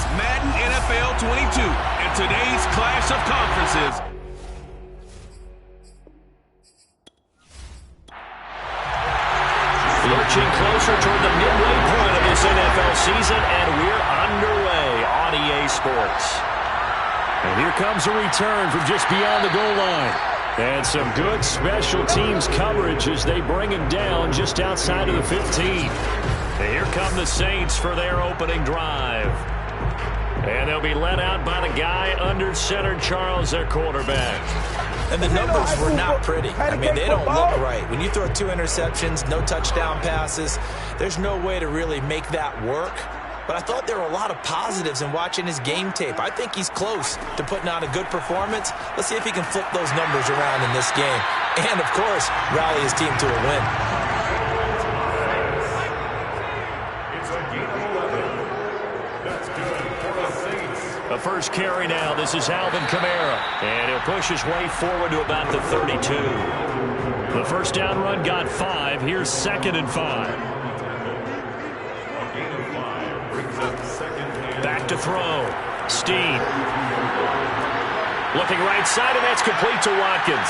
It's Madden NFL 22 and today's clash of conferences. Lurching closer toward the midway point of this NFL season, and we're underway on EA Sports. And here comes a return from just beyond the goal line. And some good special teams coverage as they bring him down just outside of the 15. And here come the Saints for their opening drive. And they'll be led out by the guy under center, Charles, their quarterback. And the numbers were not pretty. I mean, they don't look right. When you throw 2 interceptions, no touchdown passes, there's no way to really make that work. But I thought there were a lot of positives in watching his game tape. I think he's close to putting on a good performance. Let's see if he can flip those numbers around in this game. And, of course, rally his team to a win. The first carry now. This is Alvin Kamara. And he'll push his way forward to about the 32. The first down run got 5. Here's 2nd and 5. Back to throw. Steen. Looking right side, and that's complete to Watkins.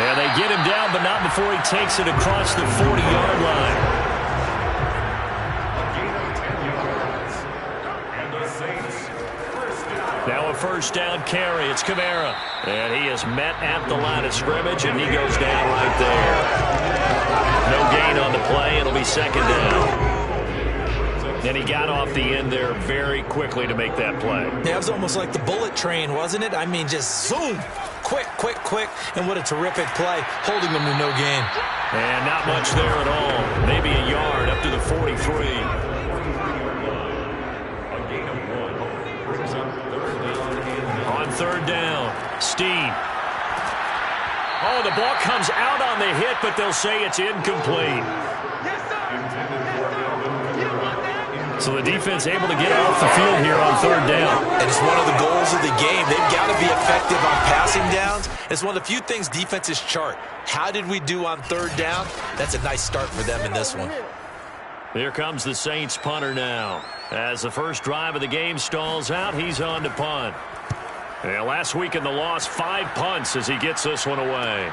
And they get him down, but not before he takes it across the 40-yard line. Now a first down carry. It's Kamara. And he is met at the line of scrimmage, and he goes down right there. No gain on the play. It'll be 2nd down. And he got off the end there very quickly to make that play. Yeah, it was almost like the bullet train, wasn't it? I mean, just zoom. Quick, quick, quick. And what a terrific play, holding them to no gain. And not much there at all. Maybe a yard up to the 43. On 3rd down, Steen. Oh, the ball comes out on the hit, but they'll say it's incomplete. So the defense able to get off the field here on 3rd down. And it's one of the goals of the game. They've got to be effective on passing downs. It's one of the few things defenses chart. How did we do on 3rd down? That's a nice start for them in this one. Here comes the Saints punter now. As the first drive of the game stalls out, he's on to punt. And last week in the loss, 5 punts as he gets this one away.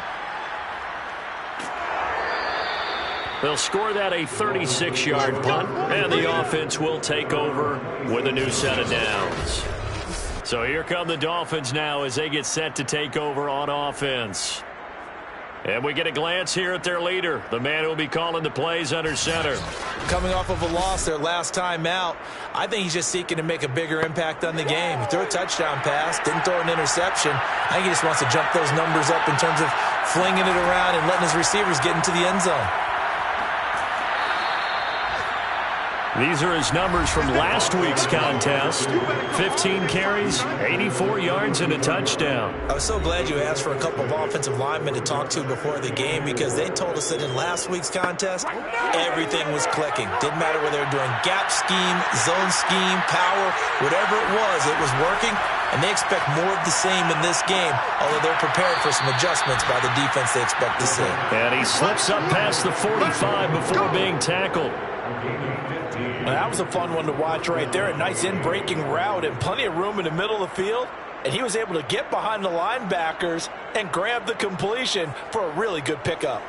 They'll score that a 36-yard punt, and the offense will take over with a new set of downs. So here come the Dolphins now as they get set to take over on offense. And we get a glance here at their leader, the man who will be calling the plays under center. Coming off of a loss their last time out, I think he's just seeking to make a bigger impact on the game. He threw a touchdown pass, didn't throw an interception. I think he just wants to jump those numbers up in terms of flinging it around and letting his receivers get into the end zone. These are his numbers from last week's contest. 15 carries, 84 yards, and a touchdown. I was so glad you asked for a couple of offensive linemen to talk to before the game because they told us that in last week's contest, everything was clicking. Didn't matter whether they were doing gap scheme, zone scheme, power, whatever it was working. And they expect more of the same in this game, although they're prepared for some adjustments by the defense they expect to see. And he slips up past the 45 before being tackled. Well, that was a fun one to watch right there. A nice in-breaking route and plenty of room in the middle of the field. And he was able to get behind the linebackers and grab the completion for a really good pickup.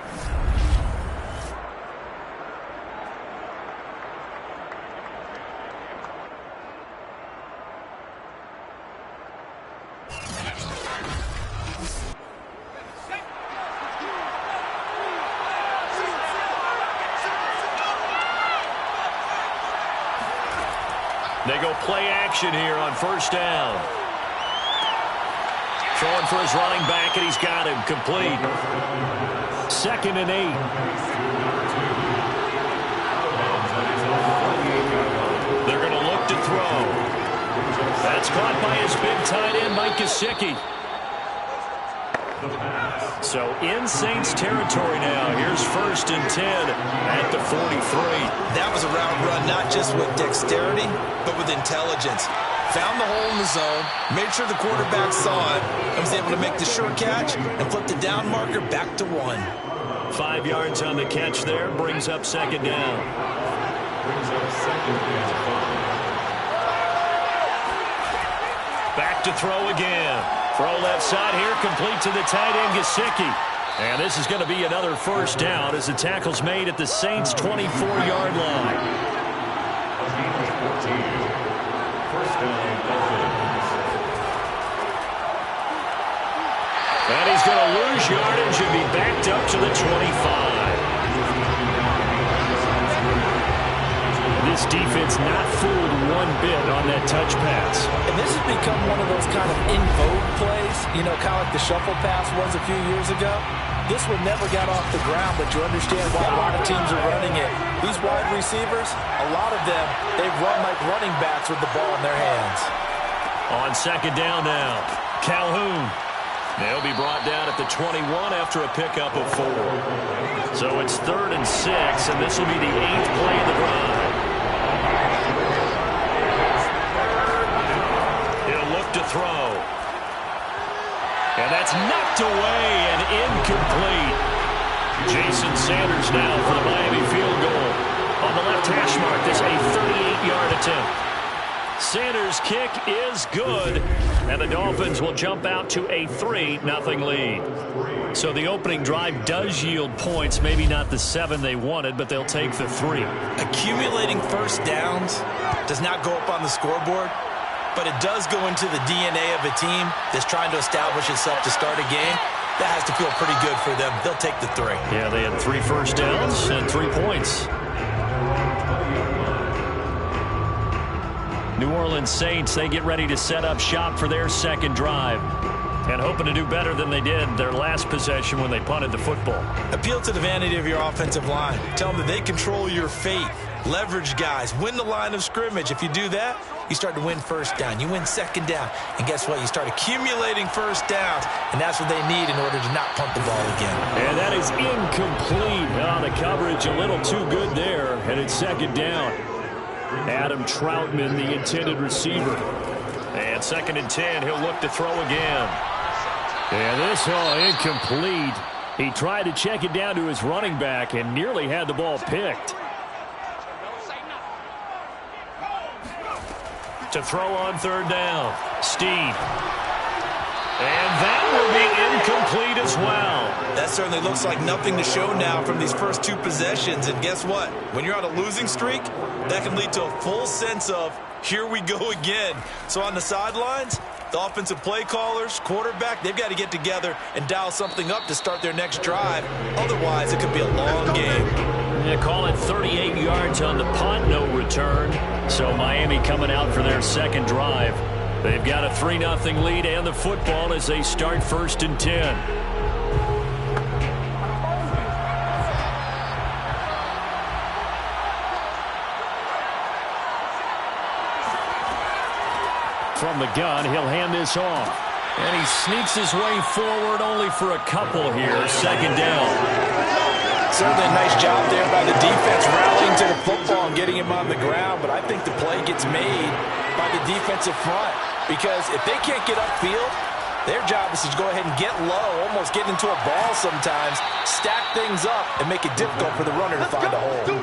They go play action here on 1st down. Throwing for his running back, and he's got him complete. 2nd and 8. They're going to look to throw. That's caught by his big tight end, Mike Gesicki. So in Saints territory now. Here's 1st and 10 at the 43. That was a route run not just with dexterity, but with intelligence. Found the hole in the zone, made sure the quarterback saw it, and was able to make the sure catch and flip the down marker back to 1. 5 yards on the catch there, brings up 2nd down. look to throw again. Throw left side here, complete to the tight end, Gesicki. And this is going to be another first down as the tackle's made at the Saints' 24-yard line. And he's going to lose yardage and be backed up to the 25. This defense not fooled one bit on that touch pass. And this has become one of those kind of in vogue plays, you know, kind of like the shuffle pass was a few years ago. This one never got off the ground, but you understand why a lot of teams are running it. These wide receivers, a lot of them, they run like running backs with the ball in their hands. On second down now, Calhoun. They'll be brought down at the 21 after a pickup of 4. So it's 3rd and 6, and this will be the 8th play of the drive. He'll look to throw. And that's knocked away and incomplete. Jason Sanders now for the Miami field goal. On the left hash mark, this a 38-yard attempt. Sanders' kick is good, and the Dolphins will jump out to a 3-0 lead. So the opening drive does yield points, maybe not the 7 they wanted, but they'll take the 3. Accumulating first downs does not go up on the scoreboard, but it does go into the DNA of a team that's trying to establish itself to start a game. That has to feel pretty good for them. They'll take the 3. Yeah, they had 3 first downs and 3 points. New Orleans Saints, they get ready to set up shop for their second drive and hoping to do better than they did their last possession when they punted the football. Appeal to the vanity of your offensive line. Tell them that they control your fate. Leverage guys. Win the line of scrimmage. If you do that, you start to win first down. You win second down. And guess what? You start accumulating first downs, and that's what they need in order to not punt the ball again. And that is incomplete. Oh, the coverage a little too good there, and it's second down. Adam Troutman, the intended receiver. And 2nd and 10, he'll look to throw again. And this incomplete. He tried to check it down to his running back and nearly had the ball picked. To throw on 3rd down, Steve. And that will be incomplete as well. That certainly looks like nothing to show now from these first 2 possessions. And guess what? When you're on a losing streak, that can lead to a full sense of, here we go again. So on the sidelines, the offensive play callers, quarterback, they've got to get together and dial something up to start their next drive. Otherwise, it could be a long game. Yeah, call it 38 yards on the punt, no return. So Miami coming out for their second drive. They've got a 3-0 lead and the football as they start 1st and 10. From the gun, he'll hand this off. And he sneaks his way forward only for a couple here. 2nd down. Certainly a nice job there by the defense rallying to the football and getting him on the ground, but I think the play gets made by the defensive front because if they can't get upfield, their job is to go ahead and get low, almost get into a ball sometimes, stack things up, and make it difficult for the runner to find a hole.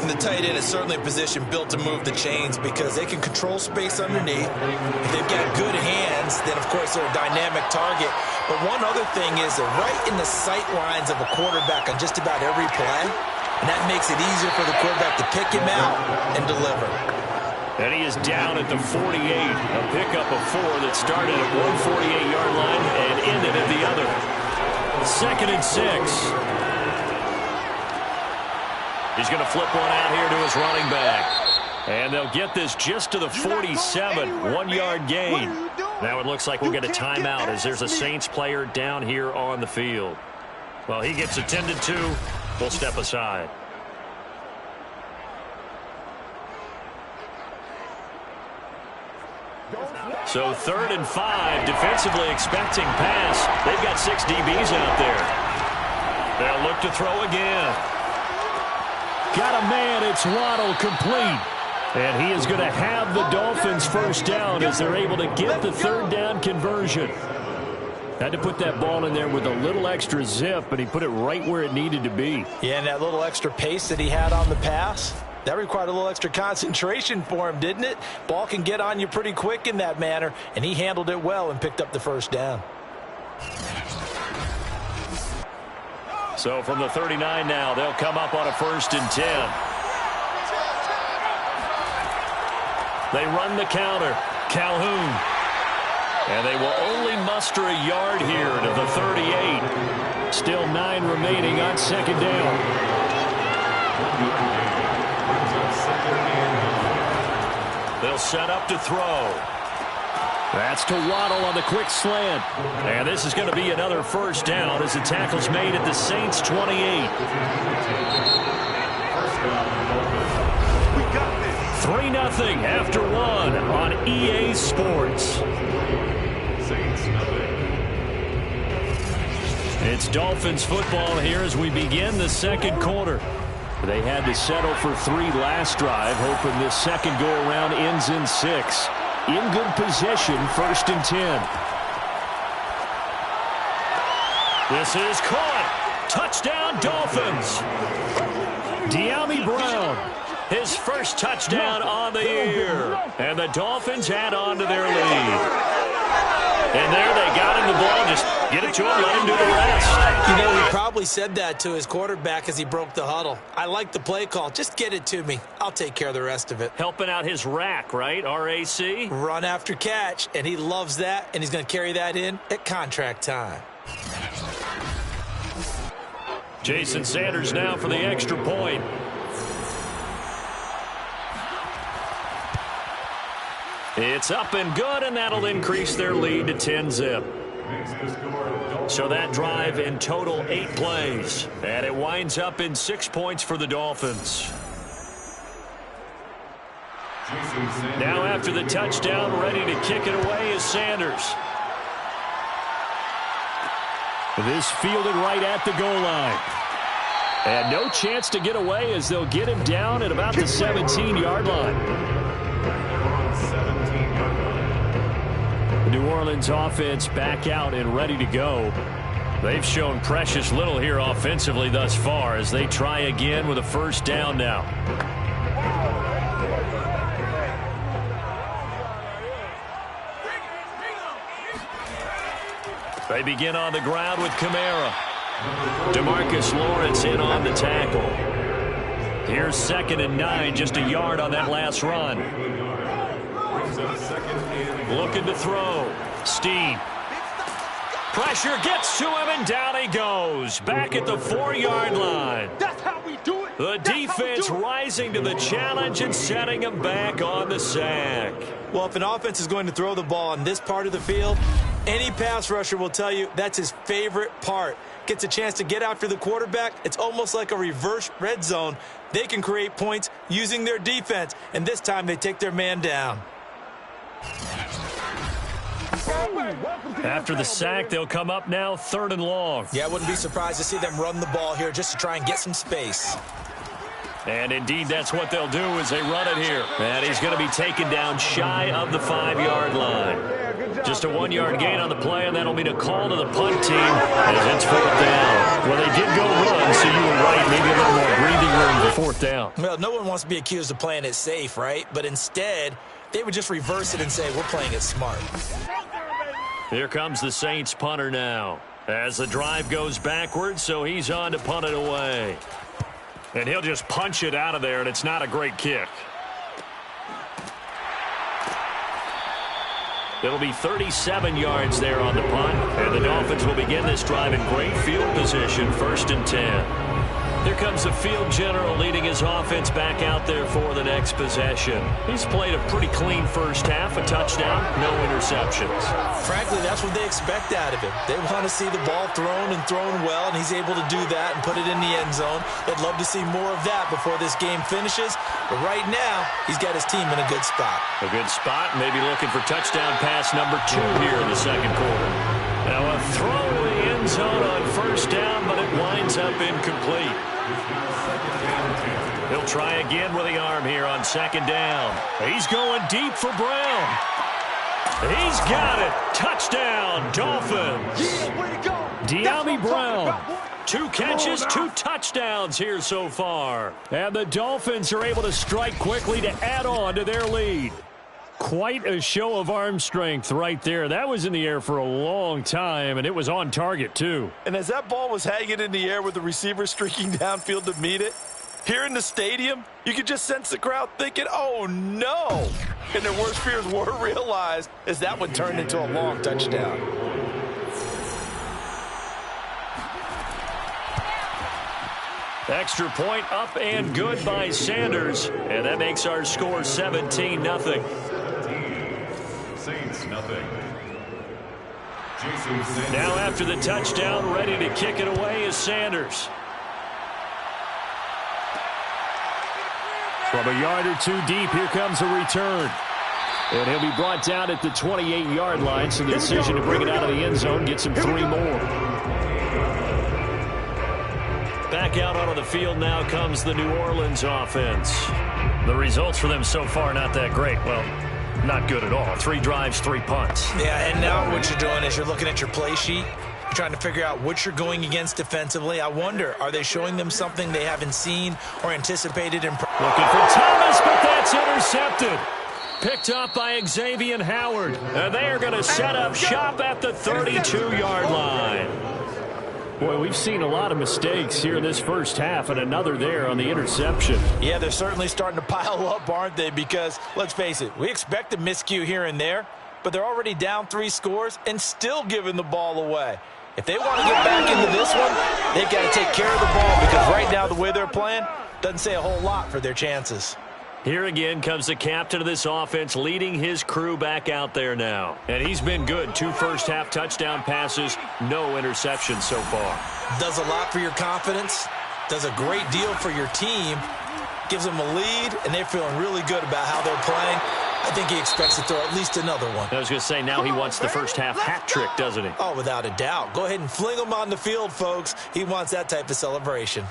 And the tight end is certainly a position built to move the chains because they can control space underneath. If they've got good hands, then, of course, they're a dynamic target. But one other thing is they're right in the sight lines of a quarterback on just about every play, and that makes it easier for the quarterback to pick him out and deliver. And he is down at the 48. A pickup of 4 that started at one 48-yard line and ended at the other. 2nd and 6. He's going to flip one out here to his running back. And they'll get this just to the 47. 1-yard gain. Now it looks like we'll get a timeout as there's a Saints player down here on the field. Well, he gets attended to. We'll step aside. So 3rd and 5, defensively expecting pass. They've got 6 DBs out there. They'll look to throw again. Got a man, it's Waddle, complete. And he is going to have the Dolphins first down as they're able to get the 3rd down conversion. Had to put that ball in there with a little extra zip, but he put it right where it needed to be. Yeah, and that little extra pace that he had on the pass, That required a little extra concentration for him, didn't it? Ball can get on you pretty quick in that manner, and he handled it well and picked up the first down. So from the 39 now, they'll come up on a 1st and 10. They run the counter. Calhoun. And they will only muster a yard here to the 38. Still 9 remaining on 2nd down. They'll set up to throw. That's to Waddle on the quick slant. And this is going to be another 1st down as the tackle's made at the Saints' 28. 3-0 after 1 on EA Sports. It's Dolphins football here as we begin the 2nd quarter. They had to settle for 3 last drive, hoping this second go-around ends in 6. In good position, 1st and 10. This is caught. Touchdown, Dolphins. Dyami Brown, his first touchdown on the year. And the Dolphins add on to their lead. And there they got him the ball. Just get it to him, let him do the rest. You know, he probably said that to his quarterback as he broke the huddle. I like the play call. Just get it to me. I'll take care of the rest of it. Helping out his rack, right? R-A-C? Run after catch, and he loves that, and he's going to carry that in at contract time. Jason Sanders now for the extra point. It's up and good, and that'll increase their lead to 10-zip. So that drive in total 8 plays, and it winds up in 6 points for the Dolphins. Now after the touchdown, ready to kick it away is Sanders. This fielded right at the goal line. And no chance to get away as they'll get him down at about the 17-yard line. The New Orleans offense back out and ready to go. They've shown precious little here offensively thus far as they try again with a 1st down now. They begin on the ground with Kamara. DeMarcus Lawrence in on the tackle. Here's 2nd and 9, just a yard on that last run. Looking to throw. Steen. Pressure gets to him, and down he goes. Back at the 4-yard line. That's how we do it. The defense rising to the challenge and setting him back on the sack. Well, if an offense is going to throw the ball on this part of the field, any pass rusher will tell you that's his favorite part. Gets a chance to get after the quarterback. It's almost like a reverse red zone. They can create points using their defense, and this time they take their man down. After the sack, they'll come up now 3rd and long. Yeah, I wouldn't be surprised to see them run the ball here just to try and get some space. And indeed, that's what they'll do as they run it here. And he's going to be taken down shy of the 5-yard line. Just a 1-yard gain on the play, and that'll mean a call to the punt team as it's 4th down. Well, they did go run, so you were right. Maybe a little more breathing room for 4th down. Well, no one wants to be accused of playing it safe, right? But instead, they would just reverse it and say, we're playing it smart. Here comes the Saints punter now as the drive goes backwards, so he's on to punt it away. And he'll just punch it out of there, and it's not a great kick. It'll be 37 yards there on the punt, and the Dolphins will begin this drive in great field position, 1st and 10. Here comes the field general leading his offense back out there for the next possession. He's played a pretty clean first half, a touchdown, no interceptions. Frankly, that's what they expect out of him. They want to see the ball thrown and thrown well, and he's able to do that and put it in the end zone. They'd love to see more of that before this game finishes. But right now, he's got his team in a good spot. A good spot, maybe looking for touchdown pass number 2 here in the 2nd quarter. Now a throw to the end zone on 1st down, but it winds up incomplete. He'll try again with the arm here on 2nd down. He's going deep for Brown. He's got it. Touchdown, Dolphins. Yeah, way to go. Dyami Brown, 2 catches, 2 touchdowns here so far. And the Dolphins are able to strike quickly to add on to their lead. Quite a show of arm strength right there. That was in the air for a long time, and it was on target, too. And as that ball was hanging in the air with the receiver streaking downfield to meet it, here in the stadium, you could just sense the crowd thinking, oh, no. And their worst fears were realized as that one turned into a long touchdown. Extra point up and good by Sanders. And that makes our score 17-0. Saints, nothing. Now after the touchdown, ready to kick it away is Sanders. From a yard or 2 deep, here comes a return. And he'll be brought down at the 28-yard line, so the decision to bring it out of the end zone gets him 3 more. Back out onto the field now comes the New Orleans offense. The results for them so far not that great. Well, not good at all. 3 drives, 3 punts. Yeah, and now what you're doing is you're looking at your play sheet. You're trying to figure out what you're going against defensively. I wonder, are they showing them something they haven't seen or anticipated? Looking for Thomas, but that's intercepted. Picked up by Xavier Howard. And they are going to set up shop at the 32-yard line. Boy, we've seen a lot of mistakes here in this first half, and another there on the interception. Yeah, they're certainly starting to pile up, aren't they? Because, let's face it, we expect a miscue here and there, but they're already down 3 scores and still giving the ball away. If they want to get back into this one, they've got to take care of the ball, because right now the way they're playing doesn't say a whole lot for their chances. Here again comes the captain of this offense leading his crew back out there now. And he's been good. 2 first-half touchdown passes, no interceptions so far. Does a lot for your confidence, does a great deal for your team, gives them a lead, and they're feeling really good about how they're playing. I think he expects to throw at least another one. I was going to say, now he wants the first-half hat trick, doesn't he? Oh, without a doubt. Go ahead and fling him on the field, folks. He wants that type of celebration.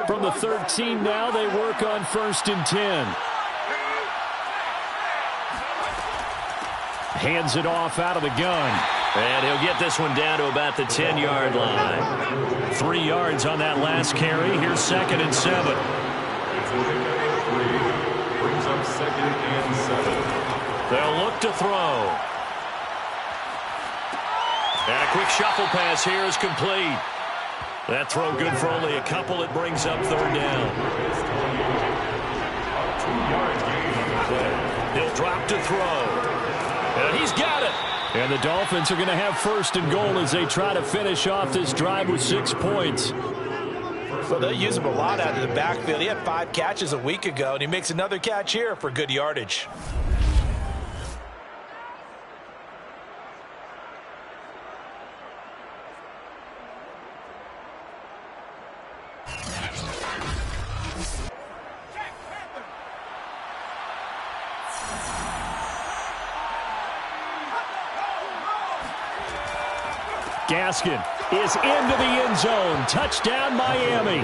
From the 13 now, they work on 1st and 10. Hands it off out of the gun. And he'll get this one down to about the 10-yard line. 3 yards on that last carry. Here's 2nd and 7. Brings up 2nd and 7. They'll look to throw. And a quick shuffle pass here is complete. That throw good for only a couple. It brings up 3rd down. He'll drop to throw. And he's got it. And the Dolphins are going to have 1st and goal as they try to finish off this drive with 6 points. Well, they'll use him a lot out of the backfield. He had 5 catches a week ago, and he makes another catch here for good yardage. Gaskin is into the end zone. Touchdown, Miami.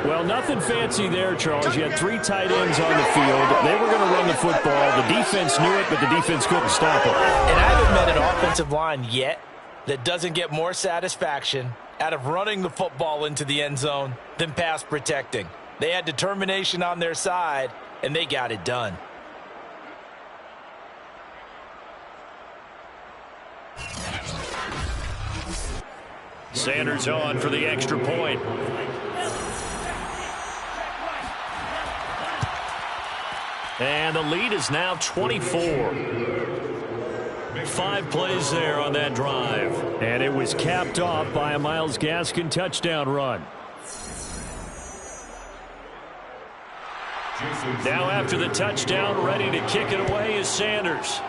Well, nothing fancy there, Charles. You had 3 tight ends on the field. They were going to run the football. The defense knew it, but the defense couldn't stop it. And I haven't met an offensive line yet that doesn't get more satisfaction out of running the football into the end zone than pass protecting. They had determination on their side, and they got it done. Sanders on for the extra point. And the lead is now 24. 5 plays there on that drive. And it was capped off by a Myles Gaskin touchdown run. Now after the touchdown, ready to kick it away is Sanders.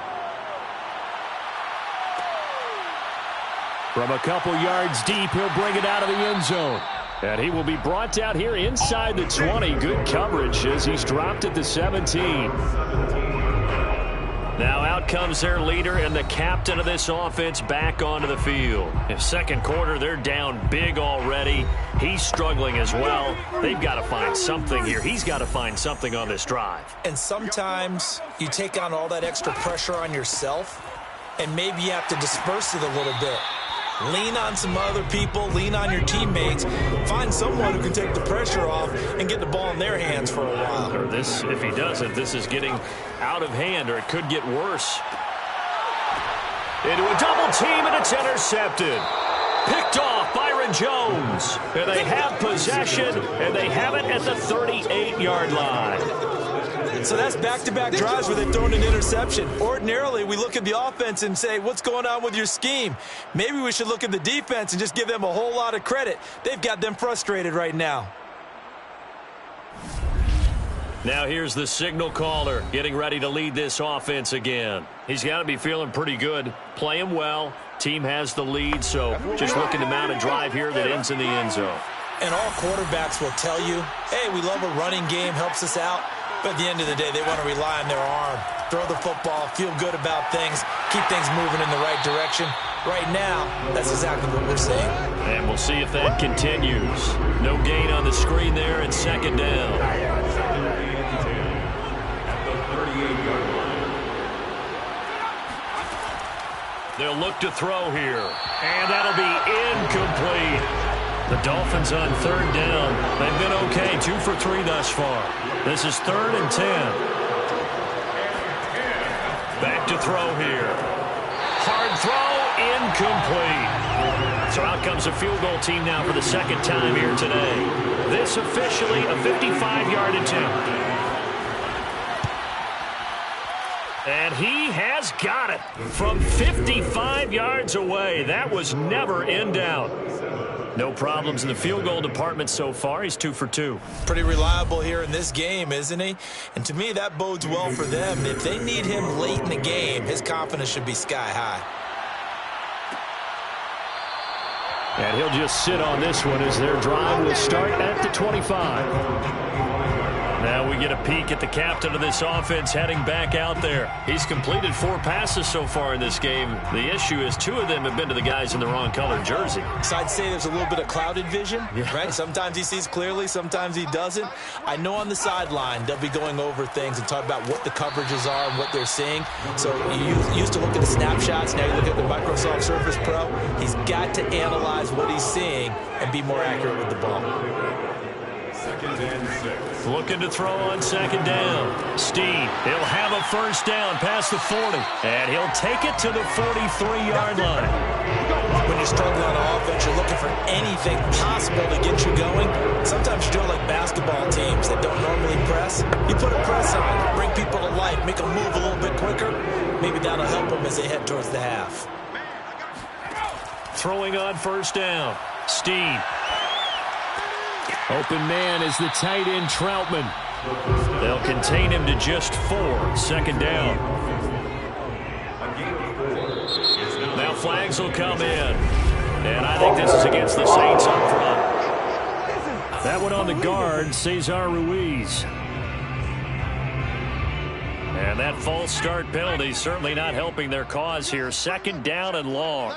From a couple yards deep, he'll bring it out of the end zone. And he will be brought down here inside the 20. Good coverage as he's dropped at the 17. Now out comes their leader and the captain of this offense back onto the field. In second quarter, they're down big already. He's struggling as well. They've got to find something here. He's got to find something on this drive. And sometimes you take on all that extra pressure on yourself, and maybe you have to disperse it a little bit. Lean on some other people, lean on your teammates, find someone who can take the pressure off and get the ball in their hands for a while. Or this, if he doesn't, this is getting out of hand, or it could get worse. Into a double team, and it's intercepted. Picked off Byron Jones. And they have possession, and they have it at the 38-yard line. So that's back-to-back drives where they've thrown an interception. Ordinarily, we look at the offense and say, what's going on with your scheme? Maybe we should look at the defense and just give them a whole lot of credit. They've got them frustrated right now. Now here's the signal caller getting ready to lead this offense again. He's got to be feeling pretty good, playing well. Team has the lead, so just looking to mount a drive here that ends in the end zone. And all quarterbacks will tell you, hey, we love a running game, helps us out. But at the end of the day, they want to rely on their arm, throw the football, feel good about things, keep things moving in the right direction. Right now, that's exactly what we're seeing. And we'll see if that continues. No gain on the screen there, and second down. At the 38-yard line. They'll look to throw here, and that'll be incomplete. The Dolphins on third down. They've been okay, 2 for 3 thus far. This is 3rd and 10. Back to throw here. Hard throw, incomplete. So out comes a field goal team now for the second time here today. This officially a 55-yard attempt. And he has got it from 55 yards away. That was never in doubt. No problems in the field goal department so far. He's 2 for 2. Pretty reliable here in this game, isn't he? And to me, that bodes well for them. If they need him late in the game, his confidence should be sky high. And he'll just sit on this one as their drive will start at the 25. Now we get a peek at the captain of this offense heading back out there. He's completed 4 passes so far in this game. The issue is 2 of them have been to the guys in the wrong colored jersey. So I'd say there's a little bit of clouded vision, right? Sometimes he sees clearly, sometimes he doesn't. I know on the sideline they'll be going over things and talk about what the coverages are and what they're seeing. So you used to look at the snapshots, now you look at the Microsoft Surface Pro. He's got to analyze what he's seeing and be more accurate with the ball. 2nd and 6. Looking to throw on second down. Steen, he'll have a first down past the 40. And he'll take it to the 43-yard line. When you're struggling on offense, you're looking for anything possible to get you going. Sometimes you do it like basketball teams that don't normally press. You put a press on, bring people to life, make them move a little bit quicker. Maybe that'll help them as they head towards the half. Throwing on first down. Steen. Open man is the tight end, Troutman. They'll contain him to just 4. Second down. Now flags will come in. And I think this is against the Saints up front. That one on the guard, Cesar Ruiz. And that false start penalty certainly not helping their cause here. Second down and long.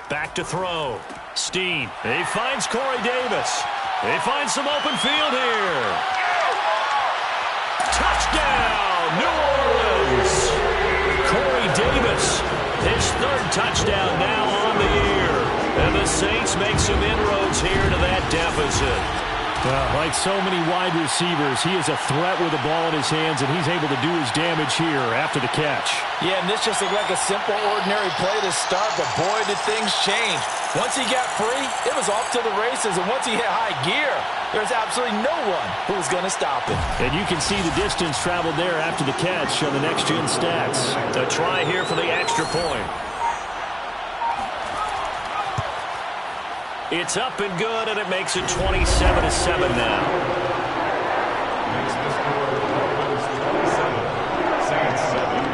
Back to throw. Steen. He finds Corey Davis. He finds some open field here. Touchdown, New Orleans. Corey Davis, his 3rd touchdown now on the year. And the Saints make some inroads here to that deficit. Like so many wide receivers, he is a threat with the ball in his hands, and he's able to do his damage here after the catch. Yeah, and this just looked like a simple, ordinary play to start, but boy, did things change. Once he got free, it was off to the races, and once he hit high gear, there's absolutely no one who was going to stop him. And you can see the distance traveled there after the catch on the next-gen stats. A try here for the extra point. It's up and good, and it makes it 27-7 now. Makes the score Dolphins 27, Saints 7.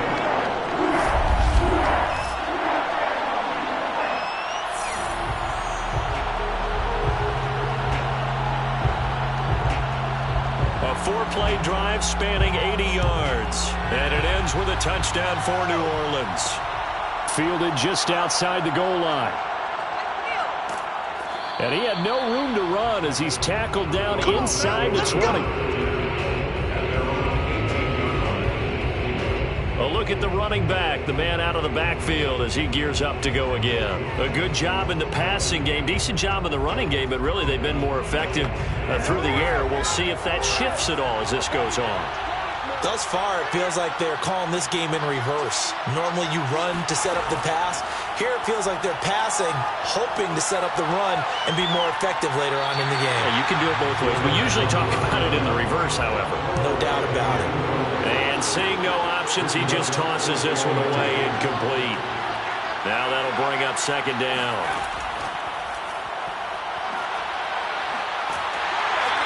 A 4-play drive spanning 80 yards. And it ends with a touchdown for New Orleans. Fielded just outside the goal line. And he had no room to run as he's tackled down inside the 20. A look at the running back, the man out of the backfield as he gears up to go again. A good job in the passing game, decent job in the running game, but really they've been more effective through the air. We'll see if that shifts at all as this goes on. Thus far, it feels like they're calling this game in reverse. Normally you run to set up the pass. Here it feels like they're passing, hoping to set up the run and be more effective later on in the game. Yeah, you can do it both ways. We usually talk about it in the reverse, however. No doubt about it. And seeing no options, he just tosses this one away incomplete. Now that'll bring up second down.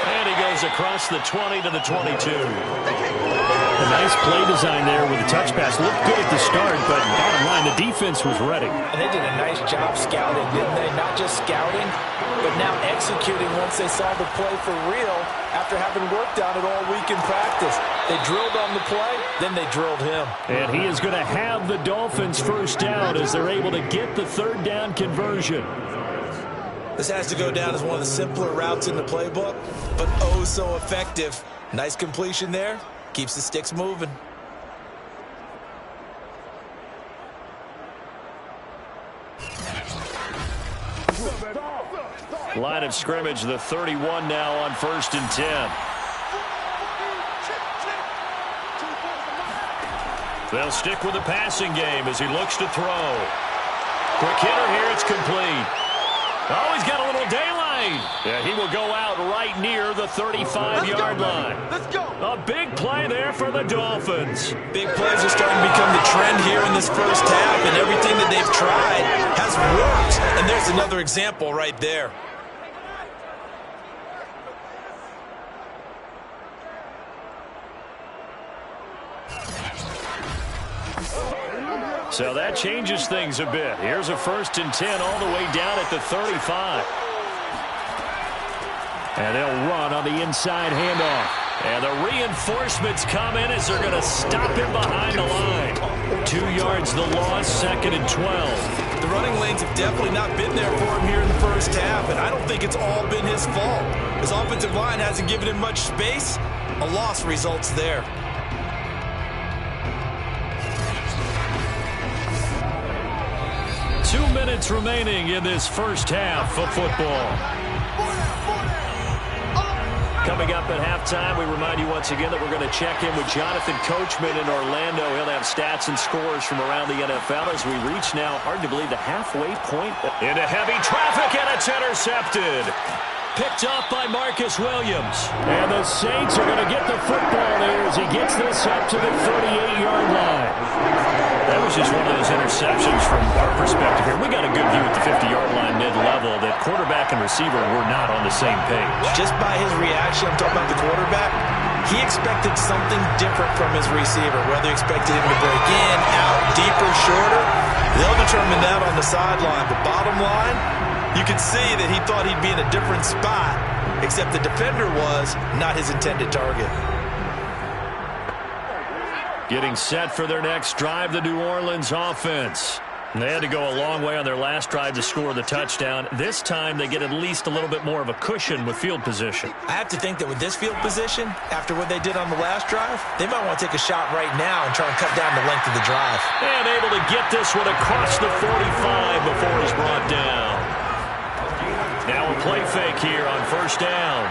And he goes across the 20 to the 22. A nice play design there with the touch pass. Looked good at the start, but bottom line, the defense was ready. And they did a nice job scouting, didn't they? Not just scouting, but now executing once they saw the play for real after having worked on it all week in practice. They drilled on the play, then they drilled him. And he is going to have the Dolphins first down as they're able to get the third down conversion. This has to go down as one of the simpler routes in the playbook, but oh so effective. Nice completion there. Keeps the sticks moving. Line of scrimmage, the 31 now on 1st and 10. They'll stick with the passing game as he looks to throw. Quick hitter here, it's complete. Oh, he's got a little daylight. Yeah, he will go out right near the 35-yard line. Let's go. A big play there for the Dolphins. Big plays are starting to become the trend here in this first half, and everything that they've tried has worked. And there's another example right there. So that changes things a bit. Here's a 1st and 10 all the way down at the 35. And they'll run on the inside handoff. And the reinforcements come in as they're going to stop him behind the line. 2 yards the loss, 2nd and 12. The running lanes have definitely not been there for him here in the first half, and I don't think it's all been his fault. His offensive line hasn't given him much space. A loss results there. Two minutes remaining in this first half of football. Coming up at halftime, we remind you once again that we're going to check in with Jonathan Coachman in Orlando. He'll have stats and scores from around the NFL as we reach now, hard to believe, the halfway point. Into heavy traffic, and it's intercepted. Picked up by Marcus Williams. And the Saints are going to get the football there as he gets this up to the 38-yard line. That was just one of those interceptions from our perspective here. We got a good view at the 50-yard line mid-level that quarterback and receiver were not on the same page. Just by his reaction, I'm talking about the quarterback, he expected something different from his receiver, whether he expected him to break in, out, deeper, shorter. They'll determine that on the sideline. But bottom line, you can see that he thought he'd be in a different spot, except the defender was not his intended target. Getting set for their next drive, the New Orleans offense. And they had to go a long way on their last drive to score the touchdown. This time they get at least a little bit more of a cushion with field position. I have to think that with this field position, after what they did on the last drive, they might want to take a shot right now and try and cut down the length of the drive. And able to get this one across the 45 before he's brought down. Now a play fake here on 1st down.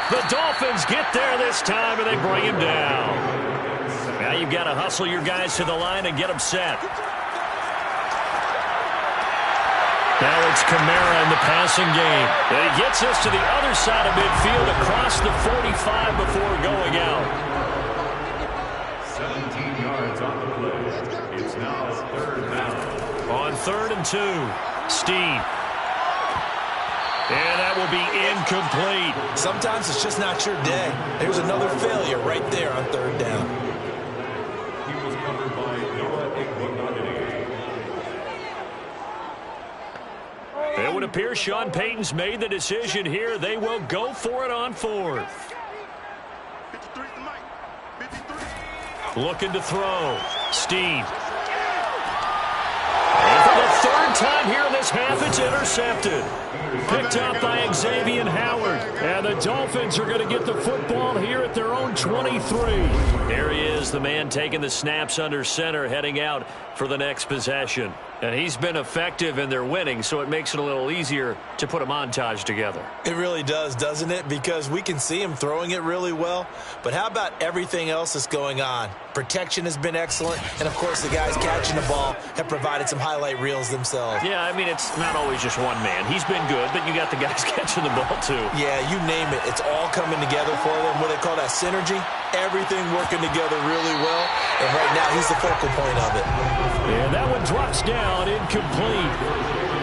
The Dolphins get there this time, and they bring him down. Now you've got to hustle your guys to the line and get them set. Now it's Kamara in the passing game. And he gets us to the other side of midfield across the 45 before going out. 17 yards on the play. It's now 3rd down. On 3rd and 2, Steen. And that will be incomplete. Sometimes it's just not your day. There's another failure right there on 3rd down. He was covered by Noah Igbinoghene. It So it appears Sean Payton's made the decision here. They will go for it on fourth. Looking to throw. Steve. And for the third time here in this half, it's intercepted. Picked up by Xavier Howard. And the Dolphins are going to get the football here at their own 23. There he is, the man taking the snaps under center, heading out for the next possession. And he's been effective in their winning, so it makes it a little easier to put a montage together. It really does, doesn't it? Because we can see him throwing it really well. But how about everything else that's going on? Protection has been excellent. And, of course, the guys catching the ball have provided some highlight reels themselves. Yeah, I mean, it's not always just one man. He's been good, but you got the guys catching the ball, too. Yeah, you name it. It's all coming together for them. What they call that synergy. Everything working together really well. And right now, he's the focal point of it. And that one drops down, incomplete.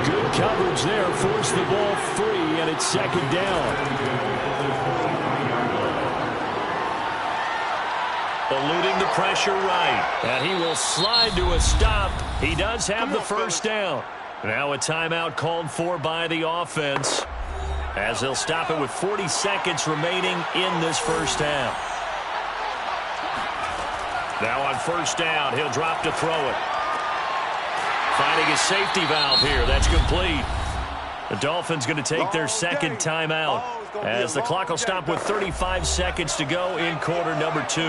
Good coverage there, forced the ball free, and it's second down. Eluding the pressure right. And he will slide to a stop. He does have the first down. Now a timeout called for by the offense, as they'll stop it with 40 seconds remaining in this first half. Now on first down, he'll drop to throw it. Finding his safety valve here. That's complete. The Dolphins going to take their second timeout, as the clock will stop with 35 seconds to go in quarter number 2.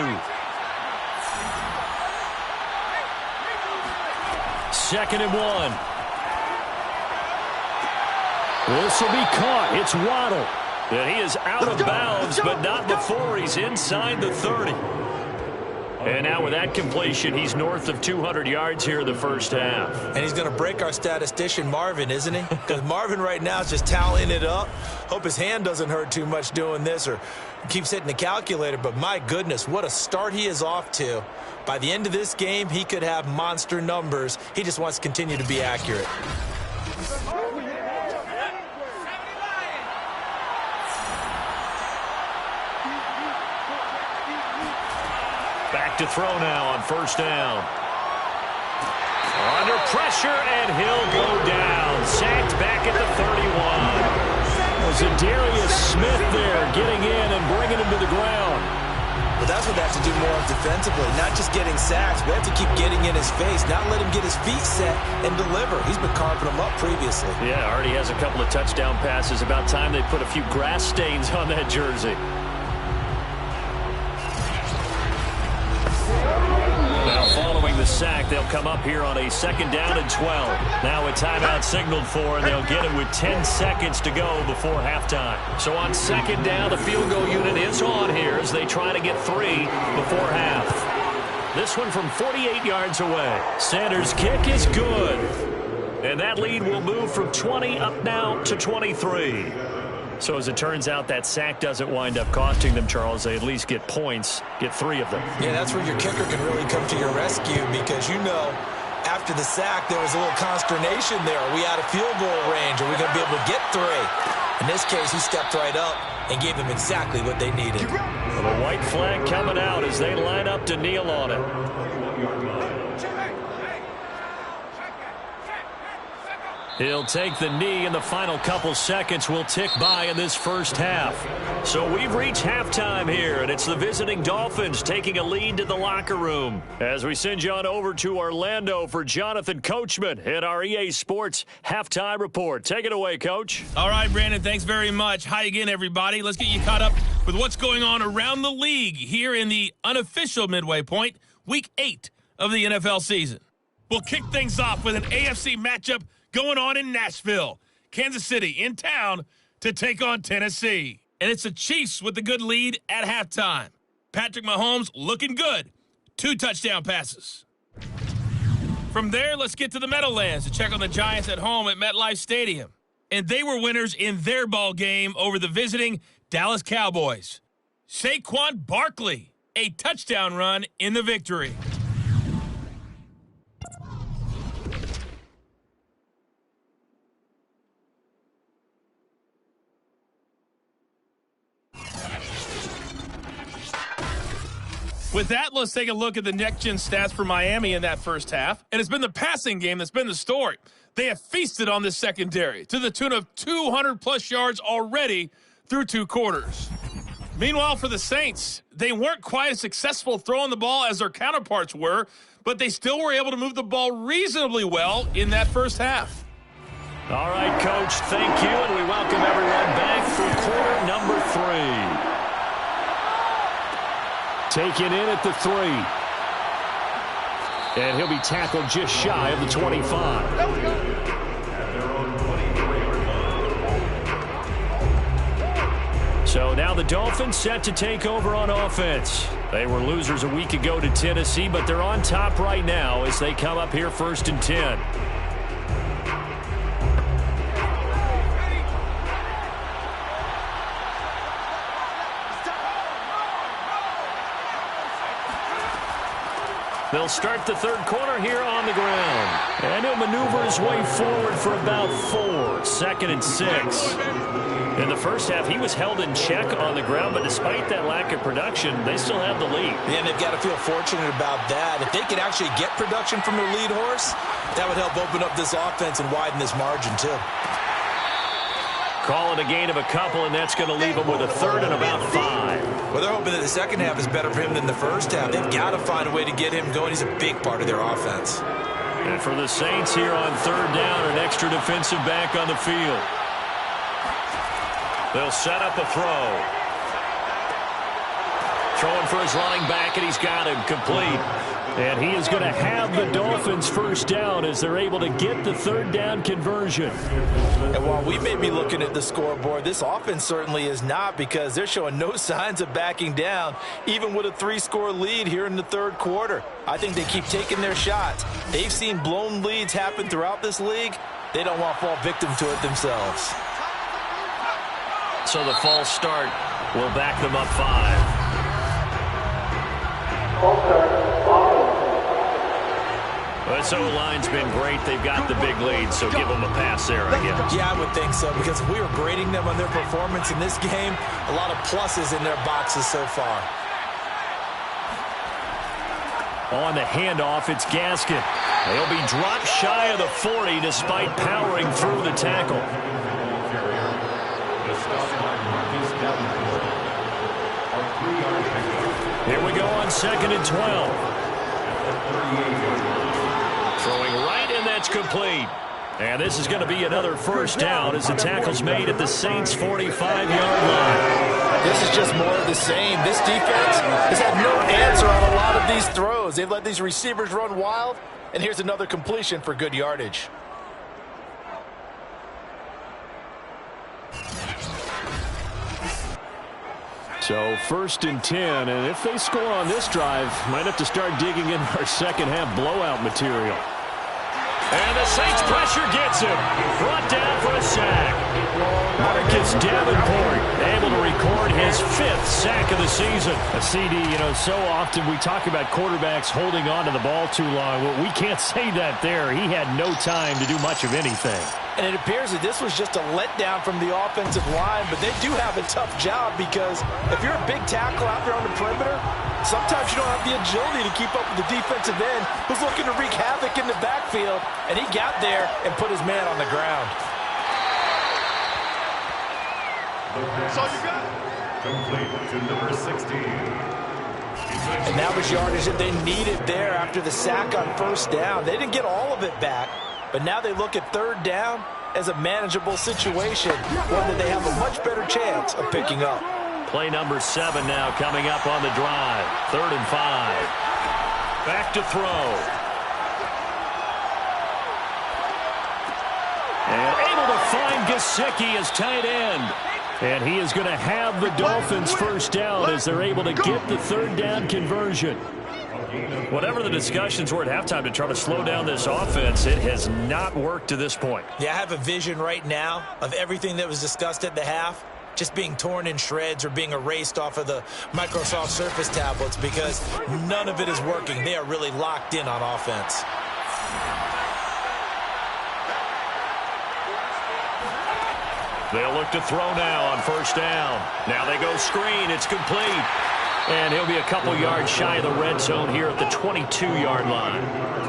Second and 1. This will be caught. It's Waddle. And he is out of bounds, but not before he's inside the 30. And now with that completion, he's north of 200 yards here in the first half. And he's going to break our statistician, Marvin, isn't he? Because Marvin right now is just tallying it up. Hope his hand doesn't hurt too much doing this or keeps hitting the calculator. But my goodness, what a start he is off to. By the end of this game, he could have monster numbers. He just wants to continue to be accurate. Back to throw now on first down. Under pressure, and he'll go down. Sacked back at the 31. Was it Darius Smith there getting in and bringing him to the ground? But that's what they have to do more of defensively, not just getting sacks. We have to keep getting in his face, not let him get his feet set and deliver. He's been carving them up previously. Yeah, already has a couple of touchdown passes. About time they put a few grass stains on that jersey. Now following the sack, they'll come up here on a second down and 12. Now a timeout signaled for, and they'll get it with 10 seconds to go before halftime. So on second down, the field goal unit is on here as they try to get 3 before half. This one from 48 yards away. Sanders' kick is good. And that lead will move from 20 up now to 23. So as it turns out, that sack doesn't wind up costing them, Charles. They at least get points, get 3 of them. Yeah, that's where your kicker can really come to your rescue, because you know after the sack there was a little consternation there. Are we out of field goal range? Are we going to be able to get 3? In this case, he stepped right up and gave them exactly what they needed. Well, the white flag coming out as they line up to kneel on it. He'll take the knee, and the final couple seconds will tick by in this first half. So we've reached halftime here, and it's the visiting Dolphins taking a lead to the locker room. As we send you on over to Orlando for Jonathan Coachman at our EA Sports Halftime Report. Take it away, Coach. All right, Brandon, thanks very much. Hi again, everybody. Let's get you caught up with what's going on around the league here in the unofficial midway point, Week 8 of the NFL season. We'll kick things off with an AFC matchup going on in Nashville. Kansas City in town to take on Tennessee. And it's the Chiefs with the good lead at halftime. Patrick Mahomes looking good. 2 touchdown passes. From there, let's get to the Meadowlands to check on the Giants at home at MetLife Stadium. And they were winners in their ball game over the visiting Dallas Cowboys. Saquon Barkley, a touchdown run in the victory. With that, let's take a look at the next-gen stats for Miami in that first half. And it's been the passing game that's been the story. They have feasted on this secondary to the tune of 200-plus yards already through 2 quarters. Meanwhile, for the Saints, they weren't quite as successful throwing the ball as their counterparts were, but they still were able to move the ball reasonably well in that first half. All right, Coach, thank you, and we welcome everyone back for quarter number 3. Taken in at the 3. And he'll be tackled just shy of the 25. So now the Dolphins set to take over on offense. They were losers a week ago to Tennessee, but they're on top right now as they come up here 1st and 10. They'll start the 3rd quarter here on the ground. And he'll maneuver his way forward for about 4. 2nd and 6. In the first half, he was held in check on the ground, but despite that lack of production, they still have the lead. Yeah, and they've got to feel fortunate about that. If they could actually get production from their lead horse, that would help open up this offense and widen this margin, too. Call it a gain of a couple, and that's going to leave them with a 3rd and about 5. Well, they're hoping that the second half is better for him than the first half. They've got to find a way to get him going. He's a big part of their offense. And for the Saints here on 3rd down, an extra defensive back on the field. They'll set up a throw. Throwing for his running back, and he's got him complete. And he is going to have the Dolphins first down as they're able to get the 3rd down conversion. And while we may be looking at the scoreboard, this offense certainly is not, because they're showing no signs of backing down, even with a 3-score lead here in the 3rd quarter. I think they keep taking their shots. They've seen blown leads happen throughout this league. They don't want to fall victim to it themselves. So the false start will back them up 5. This O-line's been great. They've got the big lead, so give them a pass there, I guess. Yeah, I would think so, because if we were grading them on their performance in this game, a lot of pluses in their boxes so far. On the handoff, it's Gaskin. They'll be dropped shy of the 40 despite powering through the tackle. Here we go on 2nd and 12. Throwing right, and that's complete. And this is going to be another first down as the tackle's made at the Saints' 45-yard line. This is just more of the same. This defense has had no answer on a lot of these throws. They've let these receivers run wild, and here's another completion for good yardage. So 1st and 10, and if they score on this drive, might have to start digging in our second half blowout material. And the Saints pressure gets him. Brought down for a sack. Marcus Davenport able to record his 5th sack of the season. A CD, so often we talk about quarterbacks holding on to the ball too long. Well, we can't say that there. He had no time to do much of anything. And it appears that this was just a letdown from the offensive line, but they do have a tough job, because if you're a big tackle out there on the perimeter, sometimes you don't have the agility to keep up with the defensive end who's looking to wreak havoc in the backfield, and he got there and put his man on the ground. That's all you got. Complete to number 16. And that was yardage that they needed there after the sack on 1st down. They didn't get all of it back, but now they look at 3rd down as a manageable situation, one that they have a much better chance of picking up. Play number 7 now coming up on the drive. 3rd and 5. Back to throw. And able to find Gesicki as tight end. And he is going to have the Dolphins first down as they're able to get the 3rd down conversion. Whatever the discussions were at halftime to try to slow down this offense, it has not worked to this point. Yeah, I have a vision right now of everything that was discussed at the half just being torn in shreds or being erased off of the Microsoft Surface tablets, because none of it is working. They are really locked in on offense. They'll look to throw now on 1st down. Now they go screen. It's complete. And he'll be a couple yards shy of the red zone here at the 22-yard line.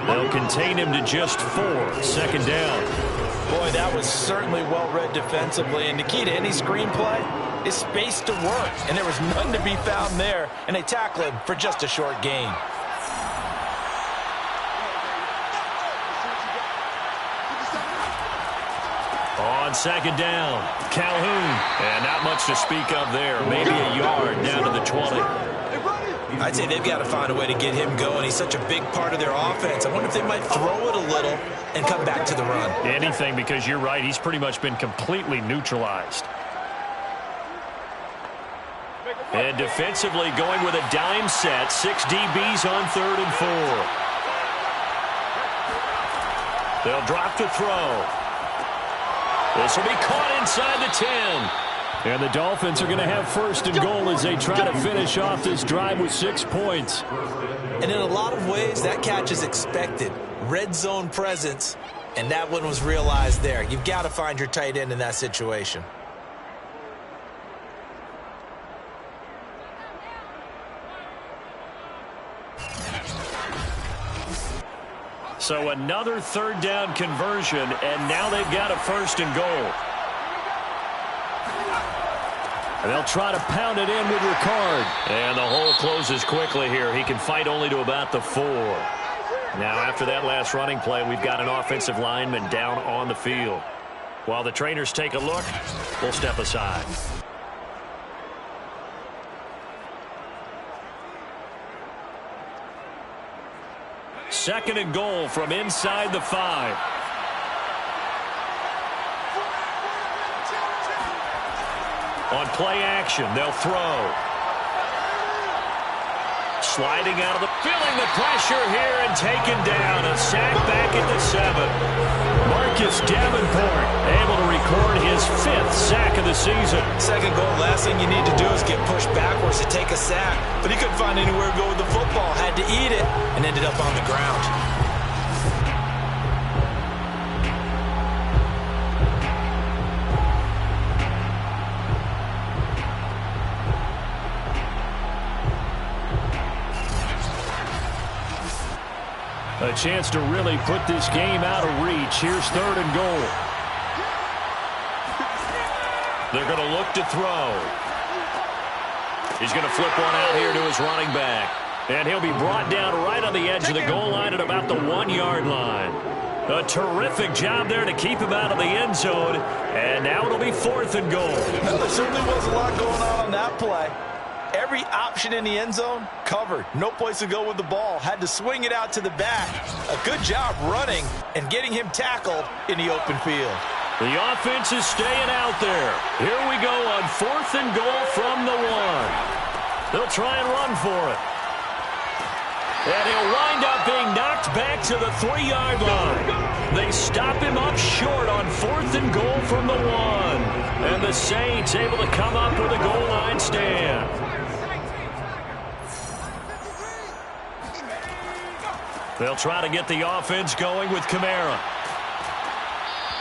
They'll contain him to just 4. Second down. Boy, that was certainly well-read defensively. And the key to any screenplay is space to work. And there was none to be found there. And they tackle him for just a short gain. On second down, Calhoun. And not much to speak of there. Maybe a yard down to the 20. I'd say they've got to find a way to get him going. He's such a big part of their offense. I wonder if they might throw it a little and come back to the run. Anything, because you're right. He's pretty much been completely neutralized. And defensively going with a dime set. 6 DBs on 3rd and 4. They'll drop to throw. This will be caught inside the 10. And the Dolphins are going to have 1st and goal as they try to finish off this drive with 6 points. And in a lot of ways, that catch is expected. Red zone presence, and that one was realized there. You've got to find your tight end in that situation. So another 3rd down conversion, and now they've got a 1st and goal. And they'll try to pound it in with Ricard. And the hole closes quickly here. He can fight only to about the 4. Now, after that last running play, we've got an offensive lineman down on the field. While the trainers take a look, we'll step aside. Second and goal from inside the 5. On play action, they'll throw. Sliding out of the, feeling the pressure here and taken down. A sack back at the 7. Marcus Davenport able to record his 5th sack of the season. Second goal, last thing you need to do is get pushed backwards to take a sack. But he couldn't find anywhere to go with the football. Had to eat it and ended up on the ground. A chance to really put this game out of reach. Here's 3rd and goal. They're going to look to throw. He's going to flip one out here to his running back. And he'll be brought down right on the edge of the goal line at about the 1-yard line. A terrific job there to keep him out of the end zone. And now it'll be 4th and goal. There certainly was a lot going on that play. Every option in the end zone covered. No place to go with the ball. Had to swing it out to the back. A good job running and getting him tackled in the open field. The offense is staying out there. Here we go on 4th and goal from the 1. They'll try and run for it. And he'll wind up being knocked back to the 3-yard line. They stop him up short on 4th and goal from the 1. And the Saints able to come up with a goal line stand. They'll try to get the offense going with Kamara.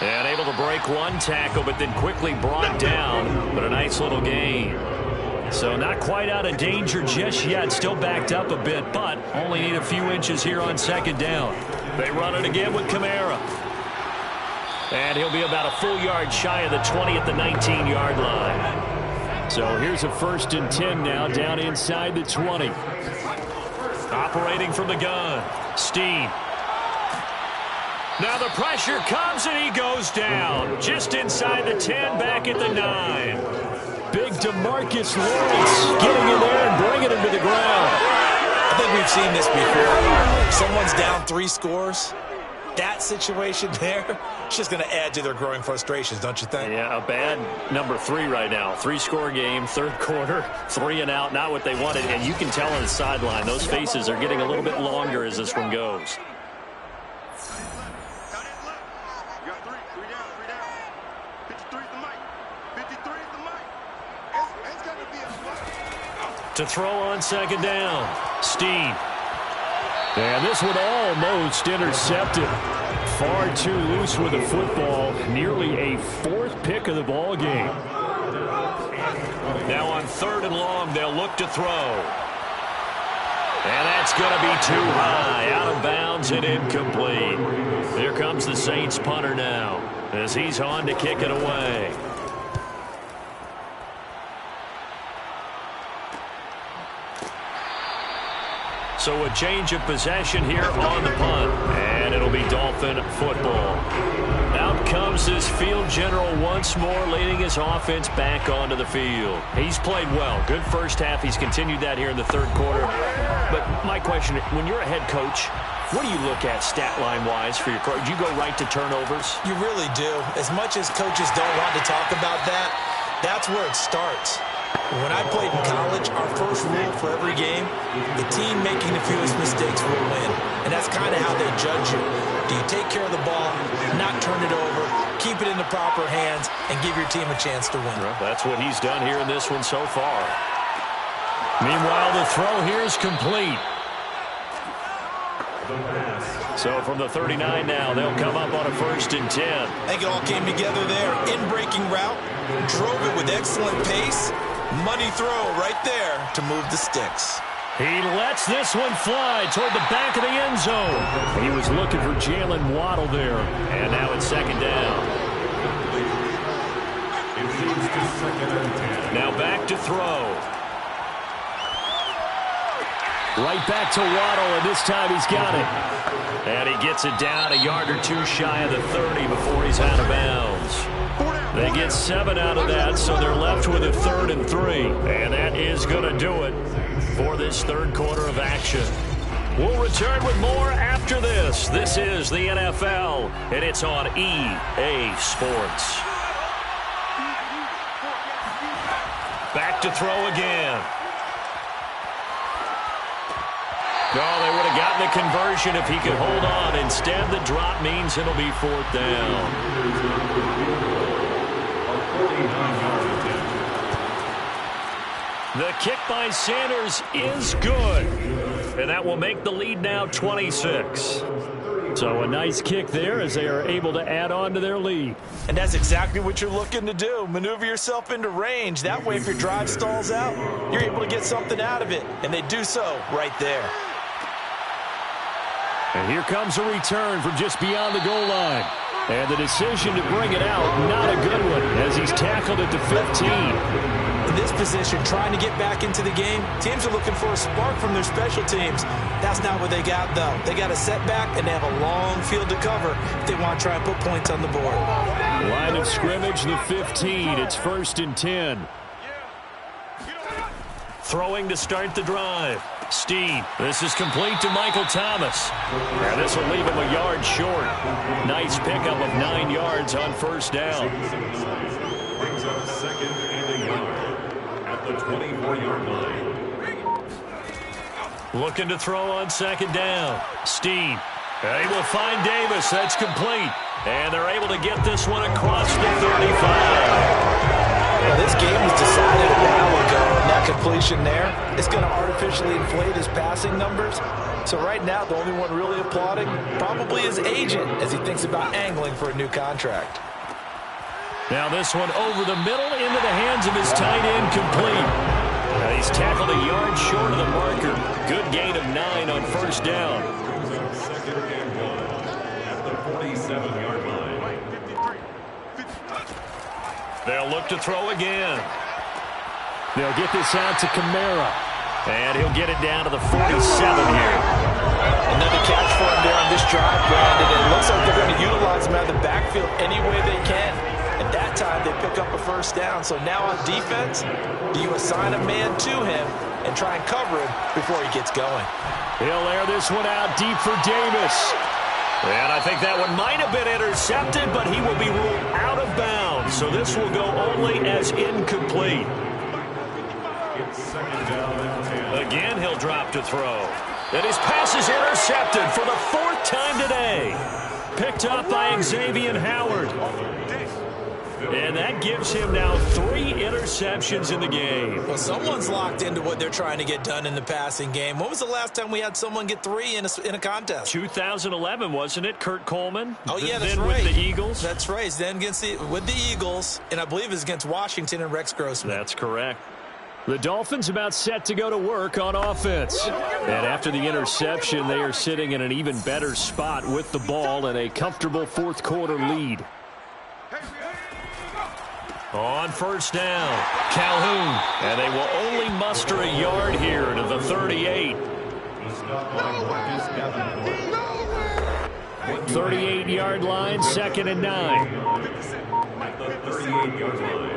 And able to break one tackle, but then quickly brought down. But a nice little gain. So not quite out of danger just yet. Still backed up a bit, but only need a few inches here on 2nd down. They run it again with Kamara. And he'll be about a full yard shy of the 20 at the 19-yard line. So here's a 1st and 10 now down inside the 20. Operating from the gun, Steen. Now the pressure comes and he goes down. Just inside the 10, back at the 9. Big DeMarcus Lawrence getting in there and bringing him to the ground. I think we've seen this before. Someone's down 3 scores. That situation there, it's just going to add to their growing frustrations, don't you think? Yeah, a bad number 3 right now. 3-score game, 3rd quarter, 3 and out, not what they wanted. And you can tell on the sideline, those faces are getting a little bit longer as this one goes. To throw on 2nd down, Steen. And this one almost intercepted. Far too loose with the football. Nearly a 4th pick of the ball game. Now on 3rd and long, they'll look to throw. And that's going to be too high, out of bounds and incomplete. Here comes the Saints punter now as he's on to kick it away. So a change of possession here on the punt, and it'll be Dolphin football. Out comes this field general once more, leading his offense back onto the field. He's played well. Good first half. He's continued that here in the third quarter. But my question, when you're a head coach, what do you look at stat line-wise for your coach? Do you go right to turnovers? You really do. As much as coaches don't want to talk about that, that's where it starts. When I played in college, our first rule for every game, the team making the fewest mistakes will win. And that's kind of how they judge you. Do you take care of the ball, not turn it over, keep it in the proper hands, and give your team a chance to win? Well, that's what he's done here in this one so far. Meanwhile, the throw here is complete. So from the 39 now, they'll come up on a 1st and 10. I think it all came together there. In-breaking route, drove it with excellent pace. Money throw right there to move the sticks. He lets this one fly toward the back of the end zone. He was looking for Jalen Waddle there. And now it's 2nd down. Now back to throw. Right back to Waddle, and this time he's got it. And he gets it down a yard or two shy of the 30 before he's out of bounds. They get 7 out of that, so they're left with a 3rd and 3. And that is going to do it for this third quarter of action. We'll return with more after this. This is the NFL, and it's on EA Sports. Back to throw again. No, they would have gotten a conversion if he could hold on. Instead, the drop means it'll be 4th down. The kick by Sanders is good. And that will make the lead now 26. So a nice kick there as they are able to add on to their lead. And that's exactly what you're looking to do. Maneuver yourself into range. That way, if your drive stalls out, you're able to get something out of it. And they do so right there. And here comes a return from just beyond the goal line. And the decision to bring it out, not a good one, as he's tackled at the 15. In this position, trying to get back into the game, teams are looking for a spark from their special teams. That's not what they got, though. They got a setback, and they have a long field to cover if they want to try and put points on the board. Line of scrimmage, the 15. It's 1st and 10. Throwing to start the drive. Steve. This is complete to Michael Thomas. Now this will leave him a yard short. Nice pickup of 9 yards on 1st down. Brings up 2nd and a yard at the 24-yard line. Looking to throw on 2nd down. Steve. Able to find Davis. That's complete. And they're able to get this one across the 35. Well, this game was decided a while ago, and that completion there is going to artificially inflate his passing numbers. So right now, the only one really applauding probably his agent as he thinks about angling for a new contract. Now this one over the middle into the hands of his tight end, complete. Now he's tackled a yard short of the marker. Good gain of 9 on 1st down. 2nd and 1 at the 47-yard line. They'll look to throw again. They'll get this out to Kamara. And he'll get it down to the 47 here. Another catch for him there on this drive, Brandon. And it looks like they're going to utilize him out of the backfield any way they can. At that time, they pick up a 1st down. So now on defense, do you assign a man to him and try and cover him before he gets going? He'll air this one out deep for Davis. And I think that one might have been intercepted, but he will be ruled out of bounds. So this will go only as incomplete. It's 2nd down and 10. Again, he'll drop to throw. And his pass is intercepted for the 4th time today. Picked up by Xavier Howard. And that gives him now 3 interceptions in the game. Well, someone's locked into what they're trying to get done in the passing game. When was the last time we had someone get 3 in a contest? 2011, wasn't it? Kurt Coleman? Oh, yeah, that's then right. With the Eagles? That's right. Then with the Eagles, and I believe it's against Washington and Rex Grossman. That's correct. The Dolphins about set to go to work on offense. And after the interception, they are sitting in an even better spot with the ball and a comfortable fourth quarter lead. On first down, Calhoun. And they will only muster a yard here to the 38. 38-yard line, 2nd and 9. At the 38-yard line.